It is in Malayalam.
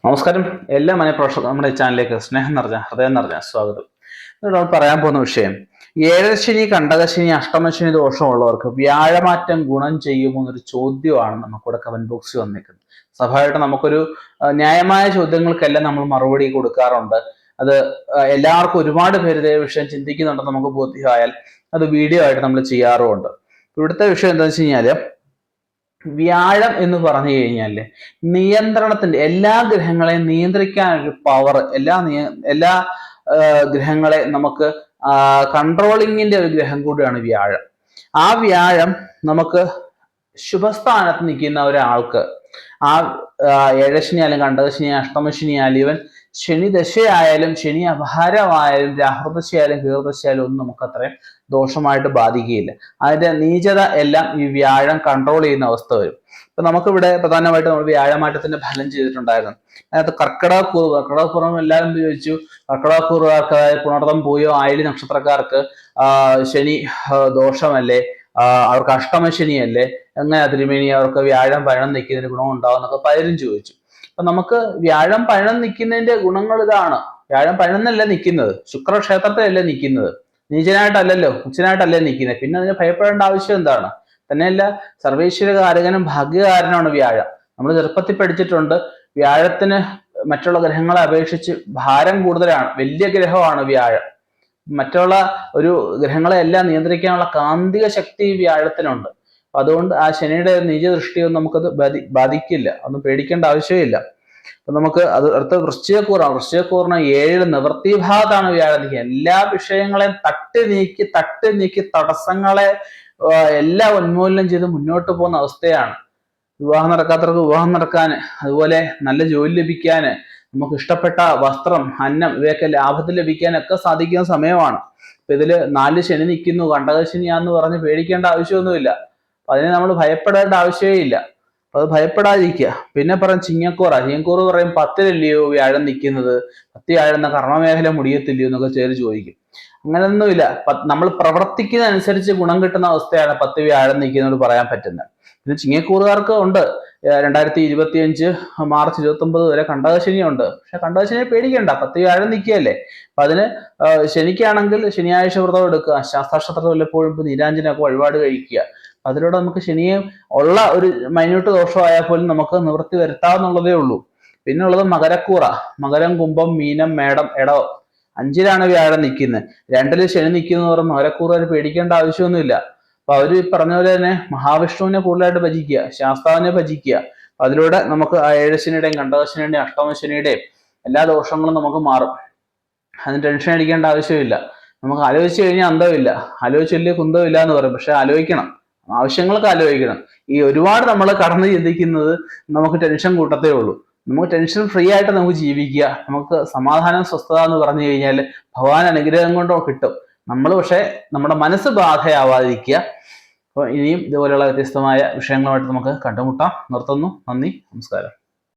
നമസ്കാരം. എല്ലാ മനഃപ്രേക്ഷകർക്കും നമ്മുടെ ഈ ചാനലിലേക്ക് സ്നേഹം നിറഞ്ഞ ഹൃദയം നിറഞ്ഞ സ്വാഗതം. നമ്മൾ പറയാൻ പോകുന്ന വിഷയം ഏഴരശനി, കണ്ടകശനി, അഷ്ടമശനി ദോഷമുള്ളവർക്ക് വ്യാഴമാറ്റം ഗുണം ചെയ്യുമോ എന്നൊരു ചോദ്യമാണ് നമുക്കിവിടെ കമന്റ് ബോക്സിൽ വന്നിരിക്കുന്നത്. സ്വാഭാവികമായിട്ട് നമുക്കൊരു ന്യായമായ ചോദ്യങ്ങൾക്കെല്ലാം നമ്മൾ മറുപടി കൊടുക്കാറുണ്ട്. അത് എല്ലാവർക്കും ഒരുപാട് പേര് ഇതേ വിഷയം ചിന്തിക്കുന്നുണ്ടെന്ന് നമുക്ക് ബോധ്യമായാൽ അത് വീഡിയോ ആയിട്ട് നമ്മൾ ചെയ്യാറുമുണ്ട്. ഇവിടുത്തെ വിഷയം എന്താണെന്ന് വെച്ച് കഴിഞ്ഞാല് വ്യാഴം എന്ന് പറഞ്ഞു കഴിഞ്ഞാല് നിയന്ത്രണത്തിന്റെ എല്ലാ ഗ്രഹങ്ങളെയും നിയന്ത്രിക്കാൻ ഒരു പവർ, എല്ലാ ഗ്രഹങ്ങളെ നമുക്ക് കൺട്രോളിങ്ങിന്റെ ഒരു ഗ്രഹം കൂടിയാണ് വ്യാഴം. ആ വ്യാഴം നമുക്ക് ശുഭസ്ഥാനത്ത് നിൽക്കുന്ന ഒരാൾക്ക് ആ ഏഴശനി ആയാലും കണ്ടകശനി, അഷ്ടമശനി ആയാലും ഇവൻ ശനി ദശയായാലും ശനി അപഹാരമായാലും രാഹുദശയായാലും കീർദശയായാലും ഒന്നും നമുക്ക് അത്രയും ദോഷമായിട്ട് ബാധിക്കുകയില്ല. അതിന്റെ നീചത എല്ലാം ഈ വ്യാഴം കൺട്രോൾ ചെയ്യുന്ന അവസ്ഥ വരും. ഇപ്പൊ നമുക്കിവിടെ പ്രധാനമായിട്ട് നമ്മൾ വ്യാഴമാറ്റത്തിന്റെ ഫലം ചെയ്തിട്ടുണ്ടായിരുന്നു. അതിനകത്ത് കർക്കിടകക്കൂറും എല്ലാവരും ചോദിച്ചു. കർക്കിടകക്കൂറുകാർക്ക്, അതായത് പുണർതം, പൂയോ, ആയില്യം നക്ഷത്രക്കാർക്ക് ശനി ദോഷമല്ലേ, അവർക്ക് അഷ്ടമശനിയല്ലേ, എങ്ങനെ തിരുമേനി അവർക്ക് വ്യാഴം പഴം നിൽക്കുന്നതിന് ഗുണം ഉണ്ടാവും എന്നൊക്കെ പലരും ചോദിച്ചു. അപ്പൊ നമുക്ക് വ്യാഴം പഴം നിൽക്കുന്നതിന്റെ ഗുണങ്ങൾ ഇതാണ്. വ്യാഴം പഴന്നല്ല നിൽക്കുന്നത്, ശുക്രക്ഷേത്രത്തിലല്ലേ നിൽക്കുന്നത്, നീചനായിട്ടല്ലല്ലോ, ഉച്ചനായിട്ടല്ലേ നിൽക്കുന്നത്. പിന്നെ അതിന് ഭയപ്പെടേണ്ട ആവശ്യം എന്താണ്? തന്നെയല്ല, സർവേശ്വരകാരകനും ഭാഗ്യകാരനാണ് വ്യാഴം. നമ്മൾ ചെറുപ്പത്തിൽ പഠിച്ചിട്ടുണ്ട്, വ്യാഴത്തിന് മറ്റുള്ള ഗ്രഹങ്ങളെ അപേക്ഷിച്ച് ഭാരം കൂടുതലാണ്, വലിയ ഗ്രഹമാണ് വ്യാഴം. മറ്റുള്ള ഒരു ഗ്രഹങ്ങളെ എല്ലാം നിയന്ത്രിക്കാനുള്ള കാന്തിക ശക്തി വ്യാഴത്തിനുണ്ട്. അതുകൊണ്ട് ആ ശനിയുടെ നീചദൃഷ്ടിയൊന്നും നമുക്കത് ബാധിക്കില്ല, ഒന്നും പേടിക്കേണ്ട ആവശ്യമില്ല. അപ്പൊ നമുക്ക് അത് അടുത്ത വൃശ്ചികക്കൂറാണ്. വൃശ്ചികക്കൂറിന് 7 നിവൃത്തി ഭാഗത്താണ് വ്യാഴം നിൽക്കുക. എല്ലാ വിഷയങ്ങളെയും തട്ടി നീക്കി തടസ്സങ്ങളെ എല്ലാം ഉന്മൂലനം ചെയ്ത് മുന്നോട്ട് പോകുന്ന അവസ്ഥയാണ്. വിവാഹം നടക്കാത്തവർക്ക് വിവാഹം നടക്കാന്, അതുപോലെ നല്ല ജോലി ലഭിക്കാന്, നമുക്ക് ഇഷ്ടപ്പെട്ട വസ്ത്രം, അന്നം ഇവയൊക്കെ ലാഭത്തിൽ ലഭിക്കാനൊക്കെ സാധിക്കുന്ന സമയമാണ്. ഇപ്പൊ ഇതില് 4 ശനി നിൽക്കുന്നു, കണ്ടകശനിയാന്ന് പറഞ്ഞ് പേടിക്കേണ്ട ആവശ്യമൊന്നുമില്ല. അതിനെ നമ്മൾ ഭയപ്പെടേണ്ട ആവശ്യമേ ഇല്ല. അപ്പൊ അത് ഭയപ്പെടാതിരിക്കുക. പിന്നെ പറയും ചിങ്ങക്കൂറ് പറയും 10-ലല്ലയോ വ്യാഴം നിൽക്കുന്നത്, 10 വ്യാഴം കർമ്മമേഖല മുടിയത്തില്ലയോ എന്നൊക്കെ ചേര് ചോദിക്കും. അങ്ങനെയൊന്നുമില്ല. നമ്മൾ പ്രവർത്തിക്കുന്നതനുസരിച്ച് ഗുണം കിട്ടുന്ന അവസ്ഥയാണ് 10 വ്യാഴം നിൽക്കുന്നതോട് പറയാൻ പറ്റുന്നത്. പിന്നെ ചിങ്ങക്കൂറുകാർക്ക് ഉണ്ട് 2025 മാർച്ച് 29 വരെ കണ്ടകശനിയുണ്ട്. പക്ഷെ കണ്ടകശനിയെ പേടിക്കണ്ട, 10 വ്യാഴം നിൽക്കുകയല്ലേ. അപ്പൊ അതിന് ശനിക്കാണെങ്കിൽ ശനിയാഴ്ച വ്രതം എടുക്കുക, ശാസ്താക്ഷത്രത്തിൽ വല്ലപ്പോഴും നീരാഞ്ജനൊക്കെ വഴിപാട് കഴിക്കുക. അതിലൂടെ നമുക്ക് ശനിയെ ഉള്ള ഒരു മൈന്യൂട്ട് ദോഷമായാൽ പോലും നമുക്ക് നിവൃത്തി വരുത്താവുന്നുള്ളതേ ഉള്ളൂ. പിന്നെ ഉള്ളത് മകരക്കൂറ. മകരം, കുംഭം, മീനം, മേടം, ഇടവം. 5-ലാണ് വ്യാഴം നിൽക്കുന്നത്. 2-ല് ശനി നിൽക്കുന്ന പറഞ്ഞ് മകരക്കൂറുകാർ പേടിക്കേണ്ട ആവശ്യമൊന്നുമില്ല. അപ്പൊ അവര് പറഞ്ഞ പോലെ തന്നെ മഹാവിഷ്ണുവിനെ കൂടുതലായിട്ട് ഭജിക്കുക, ശാസ്താവിനെ ഭജിക്കുക. അതിലൂടെ നമുക്ക് ആ ഏഴശനിയുടെയും കണ്ടകശനിയുടെയും അഷ്ടമശനിയുടെയും എല്ലാ ദോഷങ്ങളും നമുക്ക് മാറും. അതിന് ടെൻഷൻ അടിക്കേണ്ട ആവശ്യമില്ല. നമുക്ക് ആലോചിച്ച് കഴിഞ്ഞാൽ അന്തമില്ല, ആലോചിച്ചില്ലേ കുന്തമില്ല എന്ന് പറയും. പക്ഷെ ആലോചിക്കണം, ആവശ്യങ്ങൾക്ക് ആലോചിക്കണം. ഈ ഒരുപാട് നമ്മൾ കടന്ന് ചിന്തിക്കുന്നത് നമുക്ക് ടെൻഷൻ കൂട്ടത്തേ ഉള്ളൂ. നമുക്ക് ടെൻഷൻ ഫ്രീ ആയിട്ട് നമുക്ക് ജീവിക്കുക. നമുക്ക് സമാധാനം, സ്വസ്ഥത എന്ന് പറഞ്ഞു കഴിഞ്ഞാൽ ഭഗവാൻ അനുഗ്രഹം കൊണ്ടോ കിട്ടും. നമ്മൾ പക്ഷെ നമ്മുടെ മനസ്സ് ബാധയാവാതിരിക്കുക. അപ്പോൾ ഇനിയും ഇതുപോലെയുള്ള വ്യത്യസ്തമായ വിഷയങ്ങളുമായിട്ട് നമുക്ക് കണ്ടുമുട്ടാം. നിർത്തുന്നു. നന്ദി, നമസ്കാരം.